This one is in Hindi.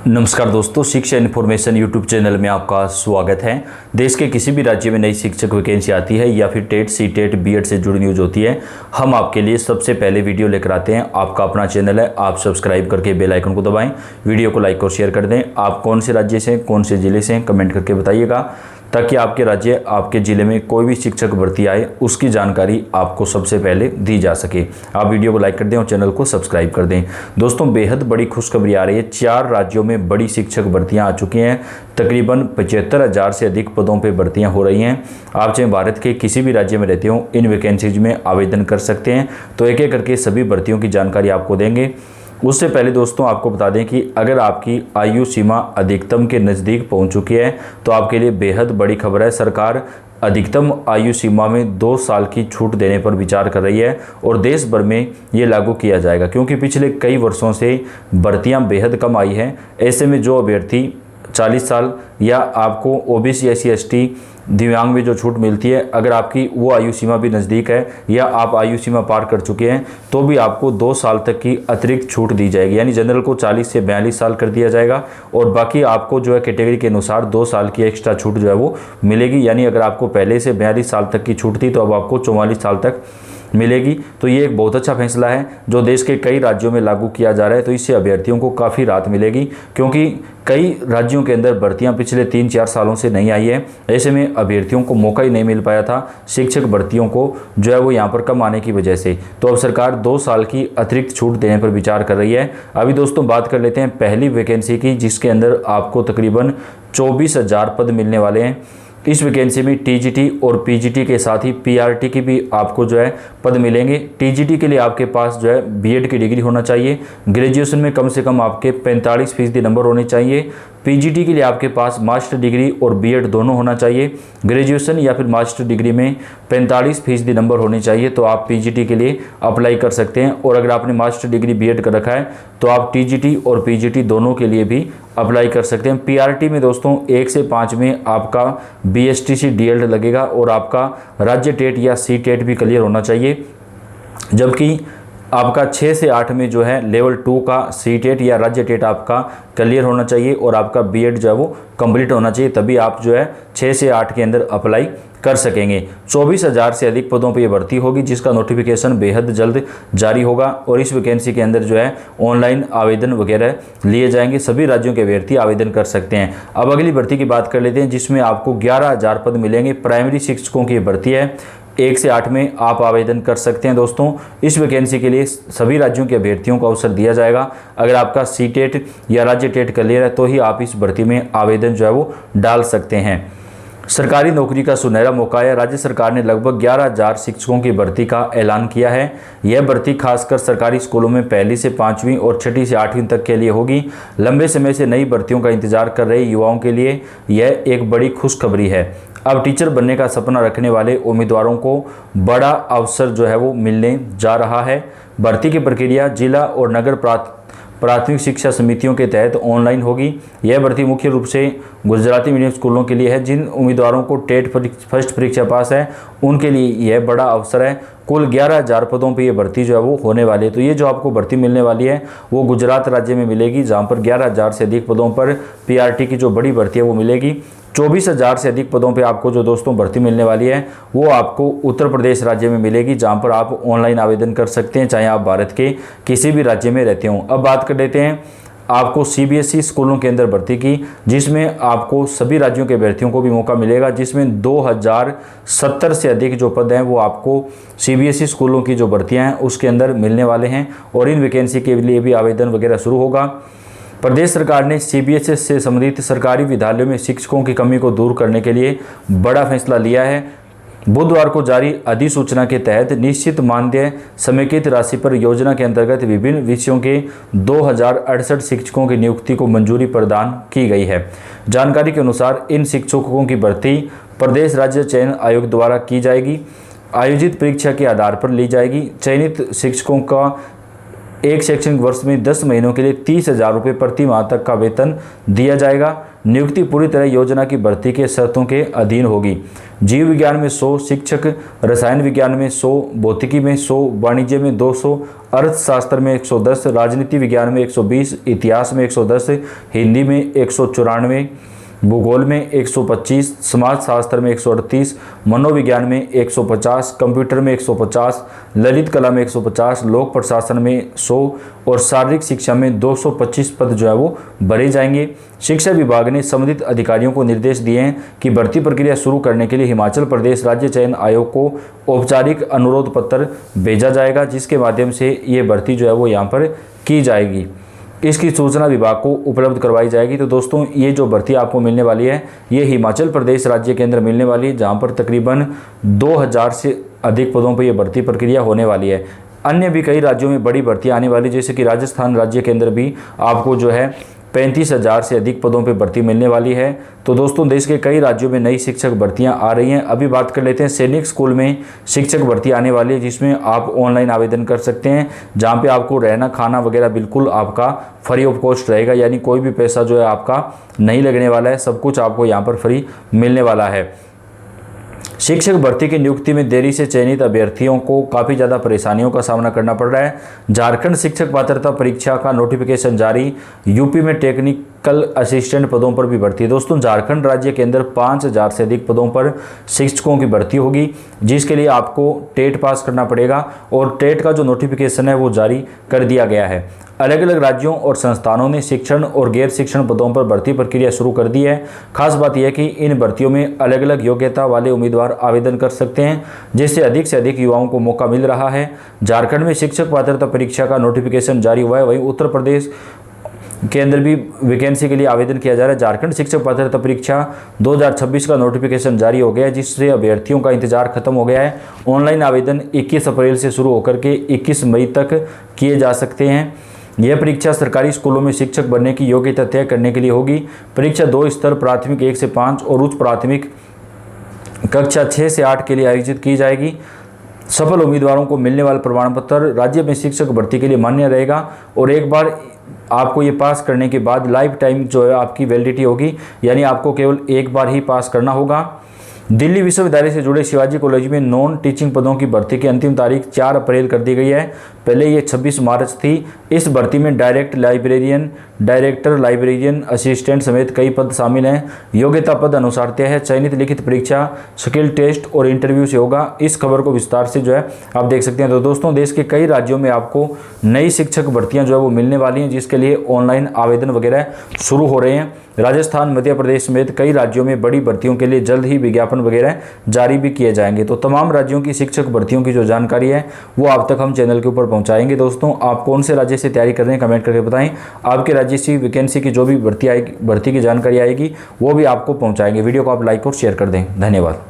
नमस्कार दोस्तों, शिक्षा इन्फॉर्मेशन यूट्यूब चैनल में आपका स्वागत है। देश के किसी भी राज्य में नई शिक्षक वैकेंसी आती है या फिर टेट, सी टेट, बीएड से जुड़ी न्यूज़ होती है, हम आपके लिए सबसे पहले वीडियो लेकर आते हैं। आपका अपना चैनल है, आप सब्सक्राइब करके बेल आइकन को दबाएं, वीडियो को लाइक और शेयर कर दें। आप कौन से राज्य से, कौन से ज़िले से कमेंट करके बताइएगा, ताकि आपके राज्य, आपके ज़िले में कोई भी शिक्षक भर्ती आए उसकी जानकारी आपको सबसे पहले दी जा सके। आप वीडियो को लाइक कर दें और चैनल को सब्सक्राइब कर दें। दोस्तों, बेहद बड़ी खुशखबरी आ रही है। 4 राज्यों में बड़ी शिक्षक भर्तियां आ चुकी हैं। तकरीबन 75,000 से अधिक पदों पर भर्तियां हो रही हैं। आप चाहे भारत के किसी भी राज्य में रहते हो, इन वैकेंसीज में आवेदन कर सकते हैं। तो एक एक करके सभी भर्तियों की जानकारी आपको देंगे। उससे पहले दोस्तों, आपको बता दें कि अगर आपकी आयु सीमा अधिकतम के नज़दीक पहुंच चुकी है तो आपके लिए बेहद बड़ी खबर है। सरकार अधिकतम आयु सीमा में 2 साल की छूट देने पर विचार कर रही है और देश भर में ये लागू किया जाएगा, क्योंकि पिछले कई वर्षों से भर्तियां बेहद कम आई हैं। ऐसे में जो अभ्यर्थी 40 साल या आपको ओबीसी, एससी, एसटी, दिव्यांग में जो छूट मिलती है, अगर आपकी वो आयु सीमा भी नज़दीक है या आप आयु सीमा पार कर चुके हैं, तो भी आपको 2 साल तक की अतिरिक्त छूट दी जाएगी। यानी जनरल को 40 से 42 साल कर दिया जाएगा और बाकी आपको जो है कैटेगरी के अनुसार 2 साल की एक्स्ट्रा छूट जो है वो मिलेगी। यानी अगर आपको पहले से 42 साल तक की छूट थी तो अब आपको 44 साल तक मिलेगी। तो ये एक बहुत अच्छा फैसला है जो देश के कई राज्यों में लागू किया जा रहा है। तो इससे अभ्यर्थियों को काफ़ी राहत मिलेगी, क्योंकि कई राज्यों के अंदर भर्तियां पिछले 3-4 सालों से नहीं आई है। ऐसे में अभ्यर्थियों को मौका ही नहीं मिल पाया था शिक्षक भर्तियों को जो है वो यहाँ पर कम आने की वजह से। तो अब सरकार 2 साल की अतिरिक्त छूट देने पर विचार कर रही है। अभी दोस्तों बात कर लेते हैं पहली वैकेंसी की, जिसके अंदर आपको तकरीबन 24,000 पद मिलने वाले हैं। इस वैकेंसी में टीजीटी और पीजीटी के साथ ही पीआरटी की भी आपको जो है पद मिलेंगे। टीजीटी के लिए आपके पास जो है बीएड की डिग्री होना चाहिए, ग्रेजुएशन में कम से कम आपके 45% नंबर होने चाहिए। पीजीटी के लिए आपके पास मास्टर डिग्री और बीएड दोनों होना चाहिए। ग्रेजुएशन या फिर मास्टर डिग्री में 45% नंबर होने चाहिए, तो आप पीजीटी के लिए अप्लाई कर सकते हैं। और अगर आपने मास्टर डिग्री बीएड कर रखा है तो आप टीजीटी और पीजीटी दोनों के लिए भी अप्लाई कर सकते हैं। पीआरटी में दोस्तों 1 से 5 में आपका बीएसटीसी डीएलएड लगेगा और आपका राज्य टेट या सी टेट भी क्लियर होना चाहिए, जबकि आपका 6 से 8 में जो है लेवल 2 का सी टेट या राज्य टेट आपका क्लियर होना चाहिए और आपका बीएड जो है वो कंप्लीट होना चाहिए, तभी आप जो है 6 से 8 के अंदर अप्लाई कर सकेंगे। 24,000 से अधिक पदों पर यह भर्ती होगी, जिसका नोटिफिकेशन बेहद जल्द जारी होगा और इस वैकेंसी के अंदर जो है ऑनलाइन आवेदन वगैरह लिए जाएंगे। सभी राज्यों के अभ्यर्थी आवेदन कर सकते हैं। अब अगली भर्ती की बात कर लेते हैं, जिसमें आपको 11,000 पद मिलेंगे। प्राइमरी शिक्षकों की भर्ती है। 1 से 8 में आप आवेदन कर सकते हैं। दोस्तों, इस वैकेंसी के लिए सभी राज्यों के अभ्यर्थियों को अवसर दिया जाएगा। अगर आपका सी टेट या राज्य टेट क्लियर है तो ही आप इस भर्ती में आवेदन जो है वो डाल सकते हैं। सरकारी नौकरी का सुनहरा मौका है। राज्य सरकार ने लगभग 11,000 शिक्षकों की भर्ती का ऐलान किया है। यह भर्ती खासकर सरकारी स्कूलों में 1ली से 5वीं और 6ठी से 8वीं तक के लिए होगी। लंबे समय से नई भर्तियों का इंतजार कर रहे युवाओं के लिए यह एक बड़ी खुशखबरी है। अब टीचर बनने का सपना रखने वाले उम्मीदवारों को बड़ा अवसर जो है वो मिलने जा रहा है। भर्ती की प्रक्रिया जिला और नगर प्राथमिक शिक्षा समितियों के तहत ऑनलाइन होगी। यह भर्ती मुख्य रूप से गुजराती मीडियम स्कूलों के लिए है। जिन उम्मीदवारों को टेट फर्स्ट परीक्षा पास है उनके लिए यह बड़ा अवसर है। कुल 11,000 पदों पे ये भर्ती जो है वो होने वाली है। तो ये जो आपको भर्ती मिलने वाली है वो गुजरात राज्य में मिलेगी, जहाँ पर 11,000 से अधिक पदों पर पीआरटी की जो बड़ी भर्ती है वो मिलेगी। 24,000 से अधिक पदों पे आपको जो दोस्तों भर्ती मिलने वाली है वो आपको उत्तर प्रदेश राज्य में मिलेगी, जहाँ पर आप ऑनलाइन आवेदन कर सकते हैं, चाहे आप भारत के किसी भी राज्य में रहते हों। अब बात कर लेते हैं आपको सीबीएसई स्कूलों के अंदर भर्ती की, जिसमें आपको सभी राज्यों के अभ्यर्थियों को भी मौका मिलेगा, जिसमें 2070 से अधिक जो पद हैं वो आपको सीबीएसई स्कूलों की जो भर्तियां हैं उसके अंदर मिलने वाले हैं और इन वैकेंसी के लिए भी आवेदन वगैरह शुरू होगा। प्रदेश सरकार ने सीबीएसई से संबंधित सरकारी विद्यालयों में शिक्षकों की कमी को दूर करने के लिए बड़ा फैसला लिया है। बुधवार को जारी अधिसूचना के तहत निश्चित मानदेय समेकित राशि पर योजना के अंतर्गत विभिन्न विषयों के 2068 शिक्षकों की नियुक्ति को मंजूरी प्रदान की गई है। जानकारी के अनुसार इन शिक्षकों की भर्ती प्रदेश राज्य चयन आयोग द्वारा की जाएगी। आयोजित परीक्षा के आधार पर ली जाएगी। चयनित शिक्षकों का एक शैक्षणिक वर्ष में 10 महीनों के लिए 30,000 रुपये प्रति माह तक का वेतन दिया जाएगा। नियुक्ति पूरी तरह योजना की भर्ती के शर्तों के अधीन होगी। जीव विज्ञान में 100 शिक्षक, रसायन विज्ञान में 100, भौतिकी में 100, वाणिज्य में 200, अर्थशास्त्र में 110, राजनीति विज्ञान में 120, इतिहास में 110, हिंदी में 194, भूगोल में 125, समाजशास्त्र में 138, मनोविज्ञान में 150, कंप्यूटर में 150, ललित कला में 150, लोक प्रशासन में 100 और शारीरिक शिक्षा में 225 पद जो है वो भरे जाएंगे। शिक्षा विभाग ने संबंधित अधिकारियों को निर्देश दिए हैं कि भर्ती प्रक्रिया शुरू करने के लिए हिमाचल प्रदेश राज्य चयन आयोग को औपचारिक अनुरोध पत्र भेजा जाएगा, जिसके माध्यम से ये भर्ती जो है वो यहाँ पर की जाएगी। इसकी सूचना विभाग को उपलब्ध करवाई जाएगी। तो दोस्तों, ये जो भर्ती आपको मिलने वाली है ये हिमाचल प्रदेश राज्य के अंदर मिलने वाली है, जहाँ पर तकरीबन 2000 से अधिक पदों पर यह भर्ती प्रक्रिया होने वाली है। अन्य भी कई राज्यों में बड़ी भर्ती आने वाली, जैसे कि राजस्थान राज्य के अंदर भी आपको जो है 35,000 से अधिक पदों पे भर्ती मिलने वाली है। तो दोस्तों, देश के कई राज्यों में नई शिक्षक भर्तियां आ रही हैं। अभी बात कर लेते हैं सैनिक स्कूल में शिक्षक भर्ती आने वाली है, जिसमें आप ऑनलाइन आवेदन कर सकते हैं, जहां पे आपको रहना खाना वगैरह बिल्कुल आपका फ्री ऑफ कॉस्ट रहेगा, यानी कोई भी पैसा जो है आपका नहीं लगने वाला है, सब कुछ आपको यहाँ पर फ्री मिलने वाला है। शिक्षक भर्ती की नियुक्ति में देरी से चयनित अभ्यर्थियों को काफ़ी ज़्यादा परेशानियों का सामना करना पड़ रहा है। झारखंड शिक्षक पात्रता परीक्षा का नोटिफिकेशन जारी। यूपी में टेक्निकल असिस्टेंट पदों पर भी भर्ती। दोस्तों, झारखंड राज्य के अंदर 5,000 से अधिक पदों पर शिक्षकों की भर्ती होगी, जिसके लिए आपको टेट पास करना पड़ेगा और टेट का जो नोटिफिकेशन है वो जारी कर दिया गया है। अलग अलग राज्यों और संस्थानों ने शिक्षण और गैर शिक्षण पदों पर भर्ती प्रक्रिया शुरू कर दी है। खास बात यह है कि इन भर्तियों में अलग अलग योग्यता वाले उम्मीदवार आवेदन कर सकते हैं, जिससे अधिक से अधिक युवाओं को मौका मिल रहा है। झारखंड में शिक्षक पात्रता परीक्षा का नोटिफिकेशन जारी हुआ है, वहीं उत्तर प्रदेश के अंदर भी वैकेंसी के लिए आवेदन किया जा रहा है। झारखंड शिक्षक पात्रता परीक्षा 2026 का नोटिफिकेशन जारी हो गया है, जिससे अभ्यर्थियों का इंतजार खत्म हो गया है। ऑनलाइन आवेदन 21 अप्रैल से शुरू होकर के 21 मई तक किए जा सकते हैं। यह परीक्षा सरकारी स्कूलों में शिक्षक बनने की योग्यता तय करने के लिए होगी। परीक्षा 2 स्तर प्राथमिक 1 से 5 और उच्च प्राथमिक कक्षा 6 से 8 के लिए आयोजित की जाएगी। सफल उम्मीदवारों को मिलने वाला प्रमाण पत्र राज्य में शिक्षक भर्ती के लिए मान्य रहेगा और एक बार आपको ये पास करने के बाद लाइफ टाइम जो है आपकी वैलिडिटी होगी, यानी आपको केवल एक बार ही पास करना होगा। दिल्ली विश्वविद्यालय से जुड़े शिवाजी कॉलेज में नॉन टीचिंग पदों की भर्ती की अंतिम तारीख 4 अप्रैल कर दी गई है। पहले ये 26 मार्च थी। इस भर्ती में डायरेक्टर लाइब्रेरियन असिस्टेंट समेत कई पद शामिल हैं। योग्यता पद अनुसार तय है। चयनित लिखित परीक्षा, स्किल टेस्ट और इंटरव्यू से होगा। इस खबर को विस्तार से जो है आप देख सकते हैं। तो दोस्तों, देश के कई राज्यों में आपको नई शिक्षक भर्तियां जो है वो मिलने वाली हैं, जिसके लिए ऑनलाइन आवेदन वगैरह शुरू हो रहे हैं। राजस्थान, मध्य प्रदेश समेत कई राज्यों में बड़ी भर्तियों के लिए जल्द ही विज्ञापन वगैरह जारी भी किए जाएंगे। तो तमाम राज्यों की शिक्षक भर्तियों की जो जानकारी है वो आप तक हम चैनल के ऊपर पहुंचाएंगे। दोस्तों, आप कौन से राज्य से तैयारी कर रहे हैं कमेंट करके बताएं। आपके राज्य से वैकेंसी की जो भी भर्ती की जानकारी आएगी वो भी आपको पहुंचाएंगे। वीडियो को आप लाइक और शेयर कर दें। धन्यवाद।